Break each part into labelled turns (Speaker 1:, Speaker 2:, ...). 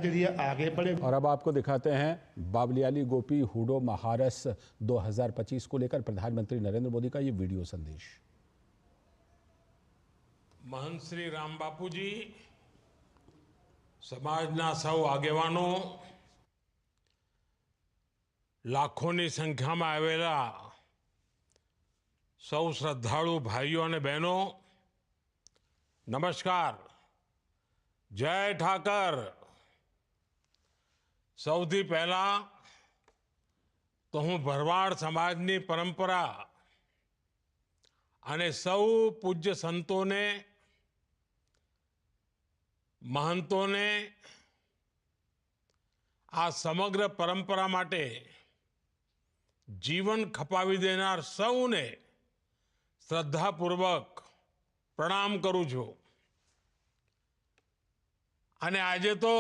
Speaker 1: के लिए आगे बढ़े।
Speaker 2: और अब आपको दिखाते हैं बावलियाली गोपी हुडो महारस 2025 को लेकर प्रधानमंत्री नरेंद्र मोदी का ये वीडियो संदेश।
Speaker 3: महंत श्री राम बापूजी, समाजना सौ આગેવાનો, લાખોની સંખ્યામાં આવેલા સૌ શ્રદ્ધાળુ ભાઈઓ અને બહેનો, નમસ્કાર, જય ઠાકર। સૌથી પહેલા તો હું ભરવાડ સમાજની પરંપરા અને સૌ પૂજ્ય સંતોને, महंतों आ समग्र परंपरा माटे जीवन खपावी देनार सौने श्रद्धापूर्वक प्रणाम करूं छूं। अने आजे तो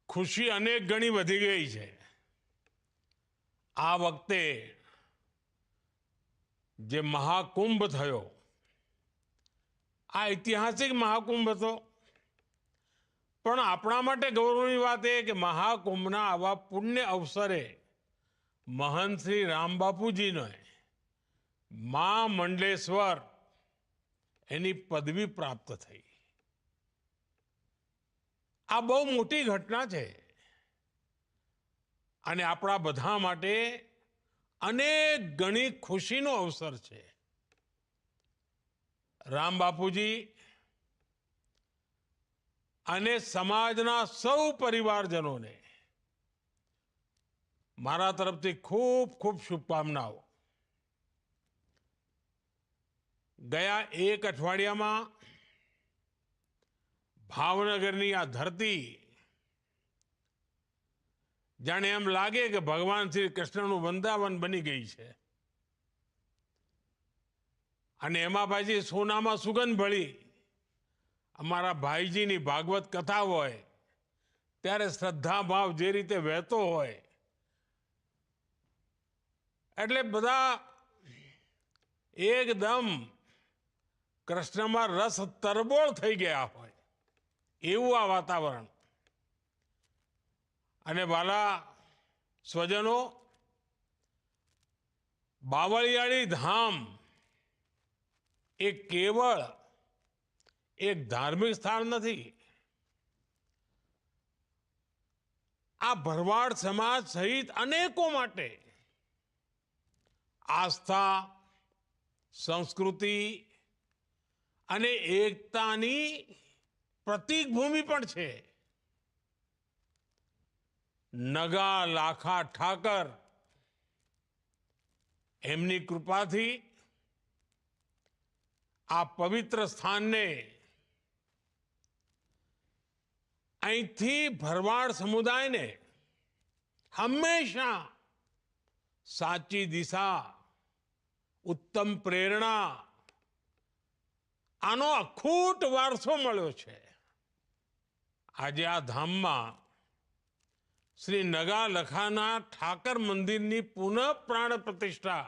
Speaker 3: खुशी अनेक गणी वधी गई है। आ वखते जे महाकुंभ थयो, आ ऐतिहासिक महाकुंभ હતો, પણ આપણા માટે ગૌરવની વાત એ કે મહાકુંભના આવા પુણ્ય અવસરે મહંત શ્રી રામબાપુજીને મા મંડલેશ્વર એની પદવી પ્રાપ્ત થઈ। આ બહુ મોટી ઘટના છે અને આપણા બધા માટે અનેક ગણી ખુશીનો અવસર છે। राम बापूजी अने समाजना सौ परिवारजनों ने मारा तरफथी खूब खूब शुभकामनाओं। गया एक अठवाडिया में भावनगरनी आ धरती जाने एम लागे कि भगवान श्री कृष्णनु वृंदावन बनी गई है। અને એમાં પાછી સોનામાં સુગંધ ભળી અમારા ભાઈજીની ભાગવત કથા હોય ત્યારે શ્રદ્ધાભાવ જે રીતે વહેતો હોય એટલે બધા એકદમ કૃષ્ણમાં રસ તરબોળ થઈ ગયા હોય એવું આ વાતાવરણ। અને વાલા સ્વજનો, બાવળિયાળી ધામ एक केवल एक धार्मिक स्थान नहीं। आ भरवाड़ समाज सहित अनेकों माटे आस्था, संस्कृति अने एकतानी प्रतीक भूमि पण छे। नगा लाखा ठाकर एमनी कृपाथी आ पवित्र स्थान ने अहींथी भरवाड़ समुदाय ने हमेशा साची दिशा, उत्तम प्रेरणा आनो अखूट वारसो मळ्यो छे। आज आ धाम में श्री नगा लखाना ठाकर मंदिर की पुनः प्राण प्रतिष्ठा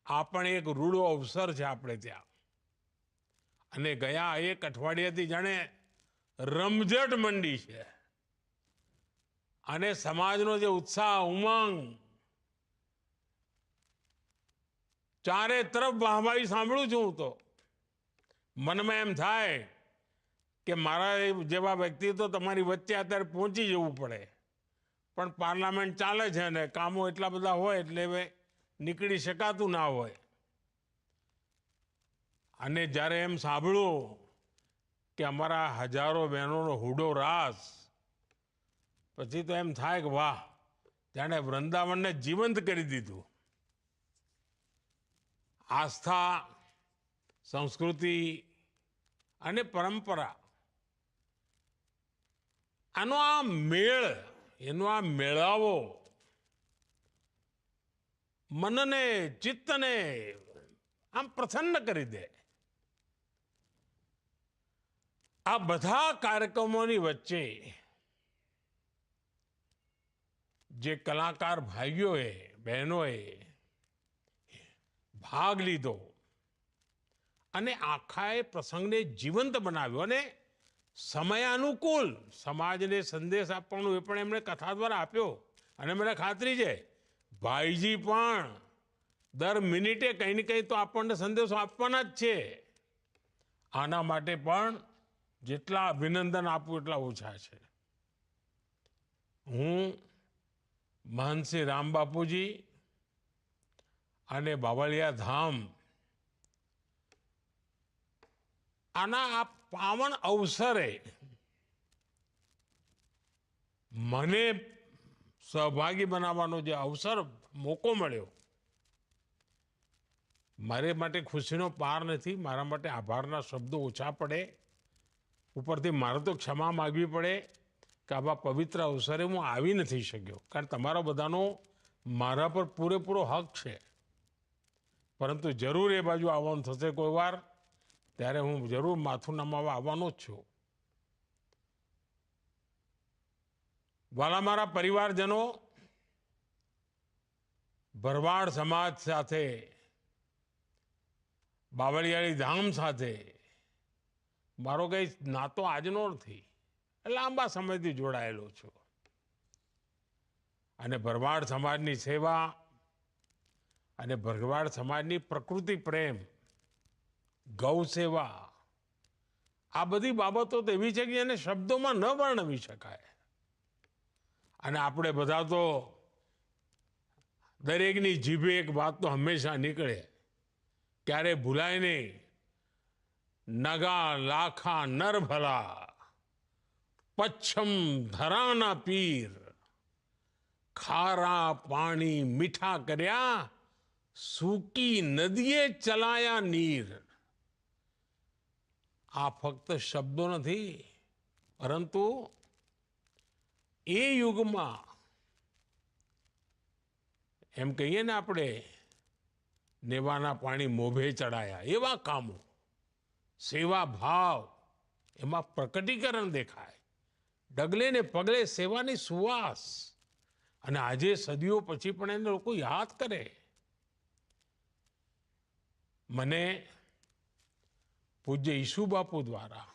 Speaker 3: आ पण एक रूड़ो अवसर है। आपणे त्यां अने गया एक अठवाडियाथी जाणे रमझट मंडी है अने समाजनो जे उत्साह, उमंग, चारे तरफ वाहवाही सांभळुं छुं तो मन में एम थाय के मारा जेवा व्यक्ति तो तमारी वच्चे अत्यारे पहोंची जवुं पड़े, पण पार्लामेंट चाले छे ने कामो एटला बधा होय एटले निकળી શકાતું ના હોય। અને જ્યારે એમ સાંભળ્યું કે અમારા હજારો બહેનોનો હુડો રાસ, પછી તો એમ થાય કે વાહ, જાણે વૃંદાવનને જીવંત કરી દીધું। આસ્થા, સંસ્કૃતિ અને પરંપરા આનો આ મેળ, એનો આ મેળાવો मन ने चित्त ने आम प्रसन्न करी दे। आ बधा कार्यक्रमों वच्चे जे कलाकार भाईओ बहनों भाग लीधो अने आखाए प्रसंग ने जीवंत बनाव्यो अने સમયાનુકૂળ સમાજને સંદેશ આપવાનો એ પણ એમણે કથા દ્વારા આપ્યો. અને મને ખાતરી છે ભાઈજી પણ દર મિનિટે કંઈ ને કંઈ તો આપણને સંદેશો આપવાના જ છે. આના માટે પણ જેટલા અભિનંદન આપું એટલા ઓછા છે. હું મહંત શ્રી રામ બાપુજી અને બાવળિયા ધામ આના આ પાવન અવસરે મને સહભાગી બનાવવાનો જે અવસર મોકો મળ્યો, મારે માટે ખુશીનો પાર નથી. મારા માટે આભારના શબ્દો ઓછા પડે. ઉપરથી મારે તો ક્ષમા માગવી પડે કે આવા પવિત્ર અવસરે હું આવી નથી શક્યો, કારણ તમારો બધાનો મારા પર પૂરેપૂરો હક છે. પરંતુ જરૂર એ બાજુ આવવાનું થશે કોઈ વાર, ત્યારે હું જરૂર માથું નમાવા આવવાનો જ છું. વાલા મારા પરિવારજનો, ભરવાડ સમાજ સાથે, બાવળિયાળી ધામ સાથે મારો કંઈ નાતો આજનો નથી, લાંબા સમયથી જોડાયેલો છું. અને ભરવાડ સમાજની સેવા અને ભરવાડ સમાજની પ્રકૃતિ પ્રેમ, ગૌ સેવા, આ બધી બાબતો તો એવી છે કે એને શબ્દોમાં ન વર્ણવી શકાય. અને આપણે બધા તો દરેકની જીભે એક વાત તો હંમેશા નીકળે, ક્યારે ભૂલાય નહીં. નગા લાખા નર ભલા, પચ્છમ ધરાના પીર, ખારા પાણી મીઠા કર્યા, સૂકી નદીએ ચલાયા નીર. આ ફક્ત શબ્દો નથી, પરંતુ એ યુગમાં એમ કહીએ ને આપણે, નેવાના પાણી મોભે ચડાયા, એવા કામો, સેવા ભાવ એમાં પ્રકટીકરણ દેખાય. ડગલે ને પગલે સેવાની સુવાસ. અને આજે સદીઓ પછી પણ એને લોકો યાદ કરે. મને પૂજ્ય ઈસુ બાપુ દ્વારા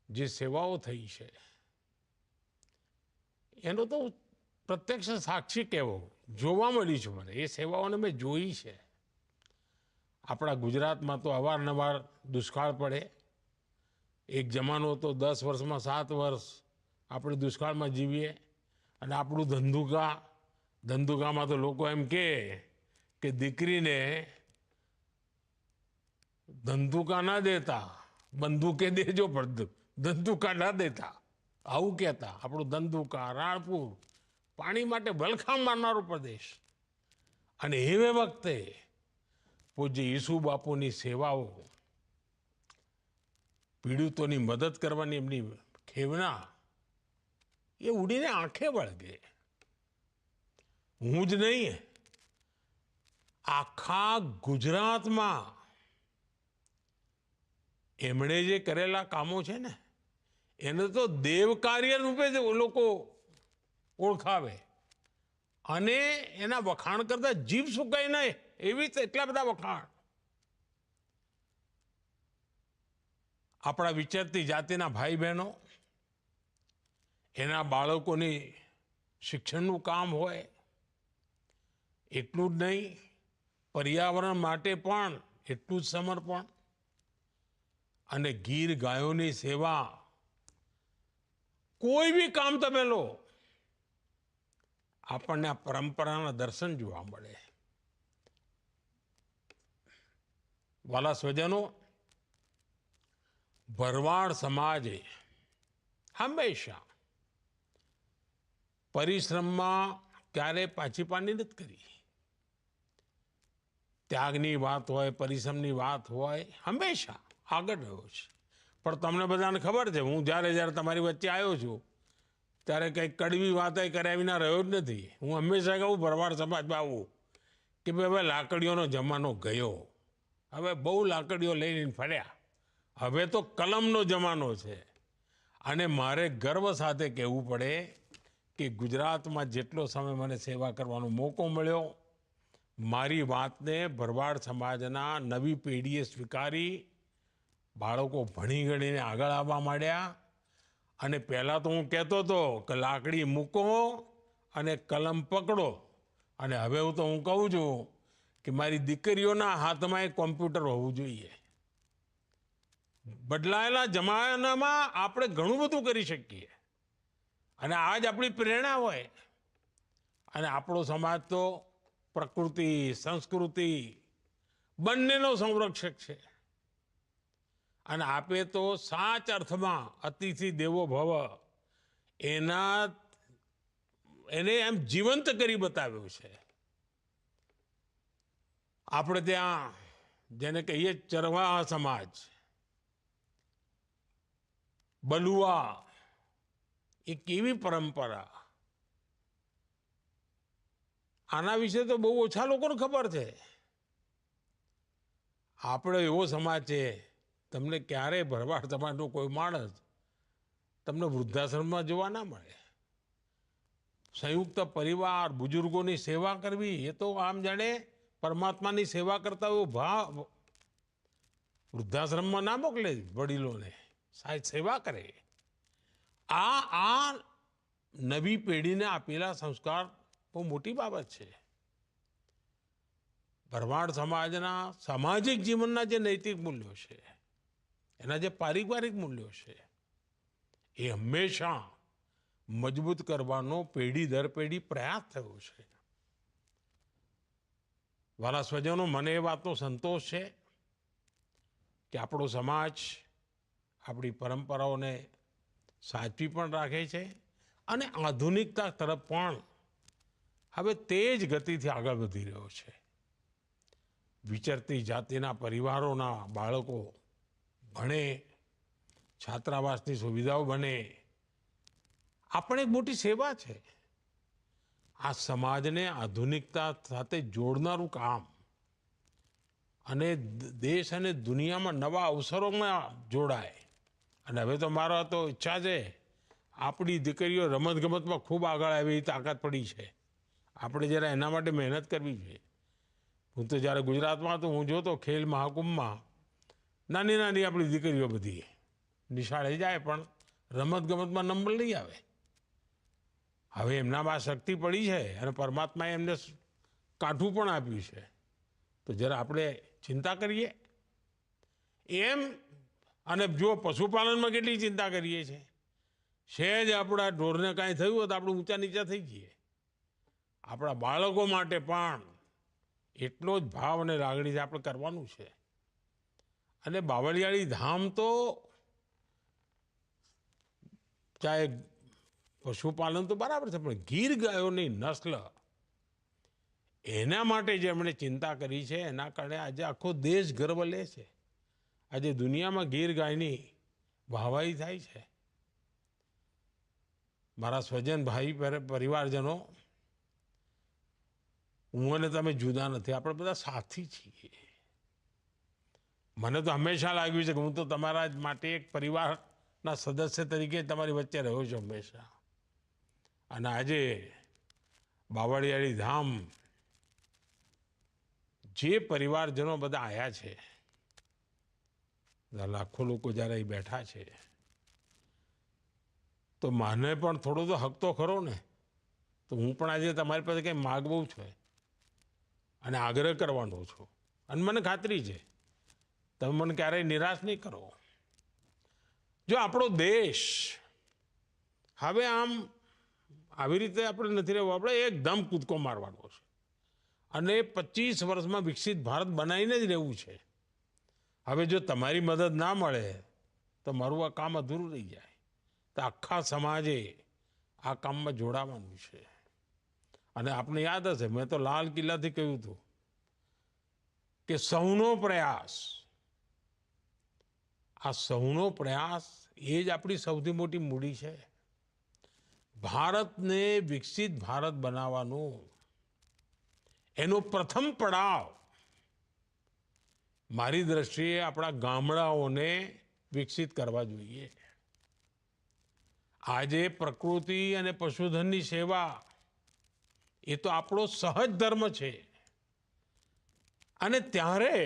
Speaker 3: જે સેવાઓ થઈ છે એનો તો પ્રત્યક્ષ સાક્ષી કહેવો, જોવા મળી છે મને. એ સેવાઓને મેં જોઈ છે. આપણા ગુજરાતમાં તો અવારનવાર દુષ્કાળ પડે. એક જમાનો તો 10 વર્ષમાં 7 વર્ષ આપણે દુષ્કાળમાં જીવીએ. અને આપણું ધંધુકામાં તો લોકો એમ કે દીકરીને ધંધુકા ના દેતા, બંદૂકે દેજો પણ ધંધુકા ના દેતા, આવું કહેતા. આપણું ધંધુકા, રાણપુર પાણી માટે વલખામ મારનારો પ્રદેશ. અને એ વખતે પૂજ્ય ઈસુ બાપુની સેવાઓ, પીડિતોની મદદ કરવાની એમની ખેવના, એ ઉડીને આંખે વળગે. હું જ નહીં, આખા ગુજરાતમાં એમણે જે કરેલા કામો છે ને એને તો દેવ કાર્ય રૂપે લોકો ઓળખાવે. અને એના વખાણ કરતા જીભ સુકાય નહીં, એવી એટલા બધા વખાણ. આપણા વિચરતી જાતિના ભાઈ બહેનો, એના બાળકોની શિક્ષણનું કામ હોય, એટલું જ નહીં, પર્યાવરણ માટે પણ એટલું જ સમર્પણ. અને ગીર ગાયોની સેવા, કોઈ બી કામ તમે લો, આપણને આ પરંપરાના દર્શન જોવા મળે. વાલા સ્વજનો, ભરવાડ સમાજે હંમેશા પરિશ્રમમાં ક્યારેય પાછી પાની નથી કરી. ત્યાગની વાત હોય, પરિશ્રમની વાત હોય, હંમેશા આગળ રહ્યો છે. પણ તમને બધાને ખબર છે, હું જ્યારે તમારી વચ્ચે આવ્યો છું ત્યારે કંઈક કડવી વાત કર્યા વિના રહ્યો જ નથી. હું હંમેશા કહું ભરવાડ સમાજમાં આવું કે ભાઈ હવે લાકડીઓનો જમાનો ગયો. હવે બહુ લાકડીઓ લઈને ફર્યા. હવે તો કલમનો જમાનો છે. અને મારે ગર્વ સાથે કહેવું પડે કે ગુજરાતમાં જેટલો સમય મને સેવા કરવાનો મોકો મળ્યો, મારી વાતને ભરવાડ સમાજના નવી પેઢીએ સ્વીકારી, બાળકો ભણી ગણીને આગળ આવવા માંડ્યા. અને પહેલાં તો હું કહેતો હતો કે લાકડી મૂકો અને કલમ પકડો, અને હવે તો હું કહું છું કે મારી દીકરીઓના હાથમાં એક કોમ્પ્યુટર હોવું જોઈએ. બદલાયેલા જમાનામાં આપણે ઘણું બધું કરી શકીએ, અને આ જ આપણી પ્રેરણા હોય. અને આપણો સમાજ તો પ્રકૃતિ સંસ્કૃતિ બંનેનો સંરક્ષક છે. અને આપે તો સાચ અર્થમાં અતિથિ દેવો ભવ એને એમ જીવંત કરી બતાવ્યું છે. આપણે ત્યાં જેને કહીએ ચરવાહ સમાજ, બલુઆ, એ કેવી પરંપરા, આના વિશે તો બહુ ઓછા લોકોને ખબર છે. આપણો એવો સમાજ છે, તમને ક્યારેય ભરવાડ સમાજનો કોઈ માણસ તમને વૃદ્ધાશ્રમમાં જોવા ના મળે. સંયુક્ત પરિવાર, બુજુર્ગોની સેવા કરવી, એ તો આમ જાણે પરમાત્માની સેવા કરતા એવો ભાવ. વૃદ્ધાશ્રમમાં ના મોકલે વડીલોને, સાહેબ સેવા કરે. આ નવી પેઢીને આપેલા સંસ્કાર બહુ મોટી બાબત છે. ભરવાડ સમાજના સામાજિક જીવનના જે નૈતિક મૂલ્યો છે, એના જે પારિવારિક મૂલ્યો છે, એ હંમેશા મજબૂત કરવાનો પેઢી દર પેઢી પ્રયાસ થયો છે. વાલા સ્વજનો, મને એ વાતનો સંતોષ છે કે આપણો સમાજ આપણી પરંપરાઓને સાચવી પણ રાખે છે, અને આધુનિકતા તરફ પણ હવે તેજ ગતિથી આગળ વધી રહ્યો છે. વિચરતી જાતિના પરિવારોના બાળકો ભણે, છાત્રાવાસની સુવિધાઓ બને, આપણે એક મોટી સેવા છે. આ સમાજને આધુનિકતા સાથે જોડનારું કામ, અને દેશ અને દુનિયામાં નવા અવસરોમાં જોડાય. અને હવે તો મારો તો ઈચ્છા છે, આપણી દીકરીઓ રમતગમતમાં ખૂબ આગળ આવે એવી તાકાત પડી છે. આપણે જરા એના માટે મહેનત કરવી જોઈએ. હું તો જ્યારે ગુજરાતમાં હતો, હું જોતો ખેલ મહાકુંભમાં નાની નાની આપણી દીકરીઓ બધી નિશાળે જાય, પણ રમતગમતમાં નંબર નહીં આવે. હવે એમનામાં શક્તિ પડી છે, અને પરમાત્માએ એમને કાઠું પણ આપ્યું છે. તો જરા આપણે ચિંતા કરીએ એમ. અને જો પશુપાલનમાં કેટલી ચિંતા કરીએ છીએ, સહેજ આપણા ઢોરને કાંઈ થયું હોય તો આપણે ઊંચા નીચા થઈ જઈએ. આપણા બાળકો માટે પણ એટલો જ ભાવ અને લાગણીથી આપણે કરવાનું છે. અને બાવળિયાળી ધામ તો ચાહે પશુપાલન તો બરાબર છે, પણ ગીર ગાયોની નસ્લ, એના માટે જે એમણે ચિંતા કરી છે, એના કારણે આજે આખો દેશ ગર્વ લે છે. આજે દુનિયામાં ગીર ગાયની વાહવાહી થાય છે. મારા સ્વજન ભાઈ પરિવારજનો, હું અને તમે જુદા નથી, આપણે બધા સાથી છીએ. મને તો હંમેશા લાગ્યું છે કે હું તો તમારા માટે એક પરિવારના સદસ્ય તરીકે તમારી વચ્ચે રહ્યો છું હંમેશા. અને આજે બાવળિયાળી ધામ જે પરિવારજનો બધા આવ્યા છે, લાખો લોકો જ્યારે અહીં બેઠા છે, તો મને પણ થોડો તો હક તો ખરો ને. તો હું પણ આજે તમારી પાસે કંઈ માગવું છે અને આગ્રહ કરવાનો છું. અને મને ખાતરી છે તમે મને ક્યારેય નિરાશ નહીં કરો. જો આપણો દેશ હવે આમ આવી રીતે આપણે નથી રહેવું, આપણે એકદમ કૂદકો મારવાનો છે, અને 25 વર્ષમાં વિકસિત ભારત બનાવીને જ રહેવું છે. હવે જો તમારી મદદ ના મળે તો મારું આ કામ અધૂરું રહી જાય. તો આખા સમાજે આ કામમાં જોડાવાનું છે. અને આપણે યાદ હશે, મેં તો લાલ કિલ્લાથી કહ્યું હતું કે સૌનો પ્રયાસ, આ સૌનો પ્રયાસ એ જ આપણી સૌથી મોટી મૂડી છે. ભારતને વિકસિત ભારત બનાવવાનું એનો પ્રથમ પડાવ મારી દ્રષ્ટિએ આપણા ગામડાઓને વિકસિત કરવા જોઈએ. આજે પ્રકૃતિ અને પશુધનની સેવા એ તો આપણો સહજ ધર્મ છે. અને ત્યારે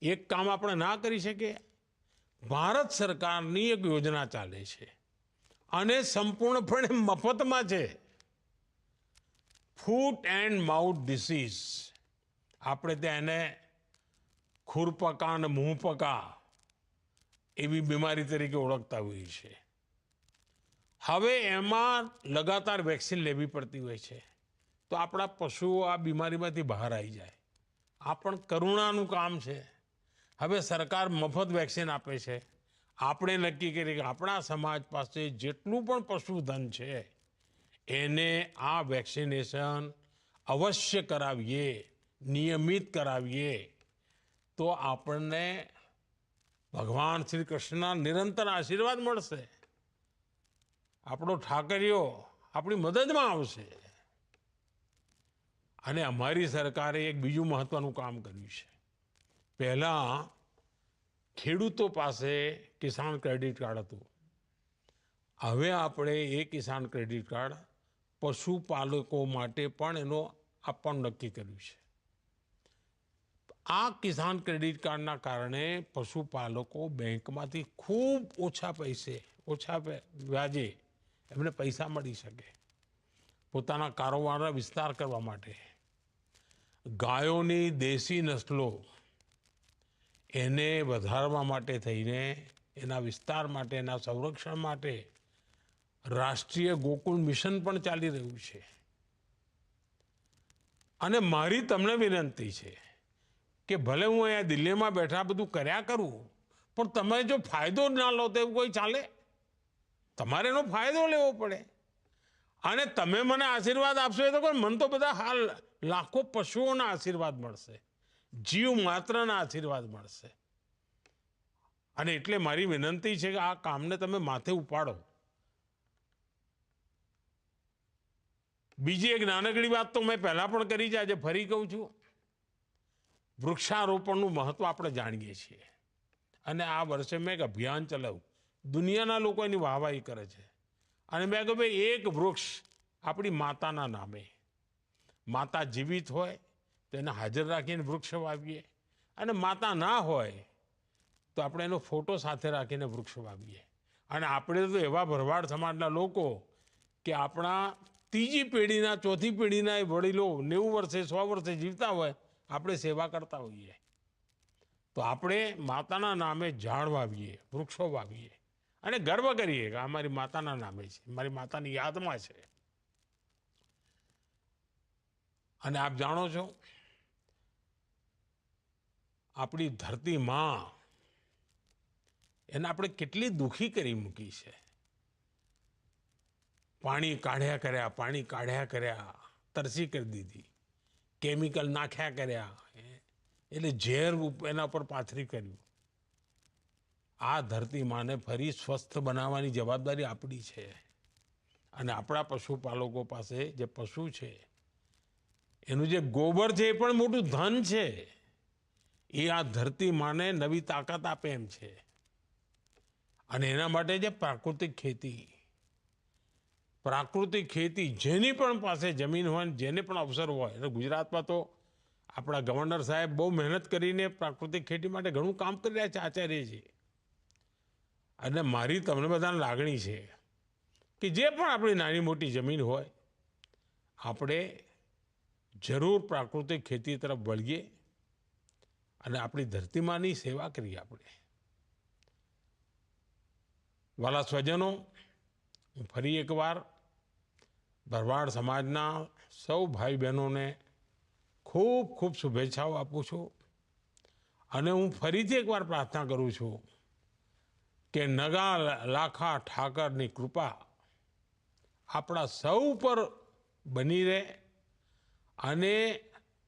Speaker 3: એક કામ આપણે ના કરી શકીએ, ભારત સરકારની એક યોજના ચાલે છે અને સંપૂર્ણપણે મફતમાં છે. ફૂટ એન્ડ માઉથ ડિસીઝ, આપણે ત્યાં એને ખુરપકા અને મુંહપકા એવી બીમારી તરીકે ઓળખતા હોઈએ છીએ. હવે એમાં લગાતાર વેક્સિન લેવી પડતી હોય છે તો આપણા પશુઓ આ બીમારીમાંથી બહાર આવી જાય. આ પણ કરુણાનું કામ છે. હવે સરકાર મફત વેક્સિન આપે છે. આપણે નક્કી કરીએ કે આપણા સમાજ પાસે જેટલું પણ પશુધન છે એને આ વેક્સિનેશન અવશ્ય કરાવીએ, નિયમિત કરાવીએ તો આપણને ભગવાન શ્રી કૃષ્ણના નિરંતર આશીર્વાદ મળશે. આપણો ઠાકરિયો આપણી મદદમાં આવશે. અને અમારી સરકારે એક બીજું મહત્વનું કામ કર્યું છે. પહેલાં ખેડૂતો પાસે કિસાન ક્રેડિટ કાર્ડ હતું. હવે આપણે એ કિસાન ક્રેડિટ કાર્ડ પશુપાલકો માટે પણ એનો આપવાનું નક્કી કર્યું છે. આ કિસાન ક્રેડિટ કાર્ડના કારણે પશુપાલકો બેંકમાંથી ખૂબ ઓછા પૈસે, ઓછા વ્યાજે એમને પૈસા મળી શકે પોતાના કારોબારના વિસ્તાર કરવા માટે. ગાયોની દેશી નસલો એને વધારવા માટે થઈને એના વિસ્તાર માટે, એના સંરક્ષણ માટે રાષ્ટ્રીય ગોકુળ મિશન પણ ચાલી રહ્યું છે. અને મારી તમને વિનંતી છે કે ભલે હું અહીંયા દિલ્હીમાં બેઠા બધું કર્યા કરું, પણ તમે જો ફાયદો ના લો તો એવું કોઈ ચાલે? તમારે એનો ફાયદો લેવો પડે. અને તમે મને આશીર્વાદ આપશો એ તો કોઈ, મને તો બધા હાલ લાખો પશુઓના આશીર્વાદ મળશે, જીવ માત્રના આશીર્વાદ મળશે. અને એટલે મારી વિનંતી છે કે આ કામને તમે માથે ઉપાડો. બીજી એક નાનકડી વાત તો મેં પહેલા પણ કરી છે, આજે ફરી કહું છું. વૃક્ષારોપણનું મહત્વ આપણે જાણીએ છીએ અને આ વર્ષે મેં એક અભિયાન ચલાવ્યું. દુનિયાના લોકો એની વાહવાહી કરે છે અને મેં કહ્યું ભાઈ એક વૃક્ષ આપણી માતાના નામે, માતા જીવિત હોય તો એને હાજર રાખીને વૃક્ષ વાવીએ, અને માતા ના હોય તો આપણે એનો ફોટો સાથે રાખીને વૃક્ષ વાવીએ. અને આપણે તો એવા ભરવાડ સમાજના લોકો કે આપણા ત્રીજી પેઢીના, ચોથી પેઢીના એ વડીલો 90 વર્ષે 100 વર્ષે જીવતા હોય, આપણે સેવા કરતા હોઈએ તો આપણે માતાના નામે ઝાડ વાવીએ, વૃક્ષો વાવીએ અને ગર્વ કરીએ કે આ મારી માતાના નામે છે, મારી માતાની યાદમાં છે. અને આપ જાણો છો આપણી ધરતી માં એને આપણે કેટલી દુઃખી કરી મૂકી છે. પાણી કાઢ્યા કર્યા, તરસી કરી દીધી, કેમિકલ નાખ્યા કર્યા, એટલે ઝેર એના પર પાથરી કર્યું. આ ધરતી માને ફરી સ્વસ્થ બનાવવાની જવાબદારી આપણી છે. અને આપણા પશુપાલકો પાસે જે પશુ છે એનું જે ગોબર છે એ પણ મોટું ધન છે. એ આ ધરતી માને નવી તાકાત આપે એમ છે. અને એના માટે જે પ્રાકૃતિક ખેતી જેની પણ પાસે જમીન હોય, જેને પણ અવસર હોય, એટલે ગુજરાતમાં તો આપણા ગવર્નર સાહેબ બહુ મહેનત કરીને પ્રાકૃતિક ખેતી માટે ઘણું કામ કરી રહ્યા છે, આચાર્યજી. અને મારી તમને બધાને લાગણી છે કે જે પણ આપણી નાની મોટી જમીન હોય આપણે જરૂર પ્રાકૃતિક ખેતી તરફ વળીએ અને આપણી ધરતીમાની સેવા કરીએ. આપણે વાલા સ્વજનો, હું ફરી એકવાર ભરવાડ સમાજના સૌ ભાઈ બહેનોને ખૂબ ખૂબ શુભેચ્છાઓ આપું છું. અને હું ફરીથી એકવાર પ્રાર્થના કરું છું કે નગા લાખા ઠાકરની કૃપા આપણા સૌ પર બની રહે અને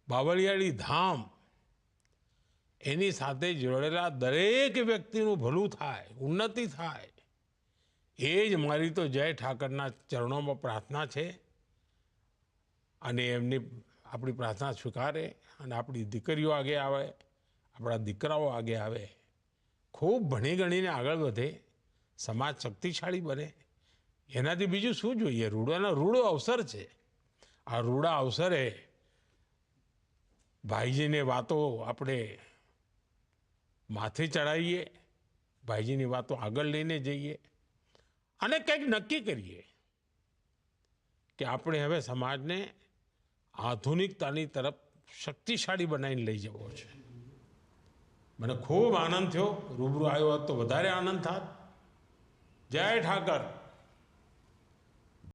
Speaker 3: બાવળિયાળી ધામ એની સાથે જોડેલા દરેક વ્યક્તિનું ભલું થાય, ઉન્નતિ થાય, એ જ મારી તો જય ઠાકરના ચરણોમાં પ્રાર્થના છે. અને એમની આપણી પ્રાર્થના સ્વીકારે અને આપણી દીકરીઓ આગે આવે, આપણા દીકરાઓ આગે આવે, ખૂબ ભણી ગણીને આગળ વધે, સમાજ શક્તિશાળી બને. એનાથી બીજું શું જોઈએ? રૂડો અવસર છે. આ રૂડા અવસરે ભાઈજીને વાતો આપણે માથે ચડાવીએ ભાઈજીની વાતો આગળ લઈને જઈએ અને કંઈક નક્કી કરીએ કે આપણે હવે સમાજને આધુનિકતાની તરફ શક્તિશાળી બનાવીને લઈ જવો છે. મને ખૂબ આનંદ થયો. રૂબરૂ આવ્યો હોત તો વધારે આનંદ થાત. જય ઠાકર.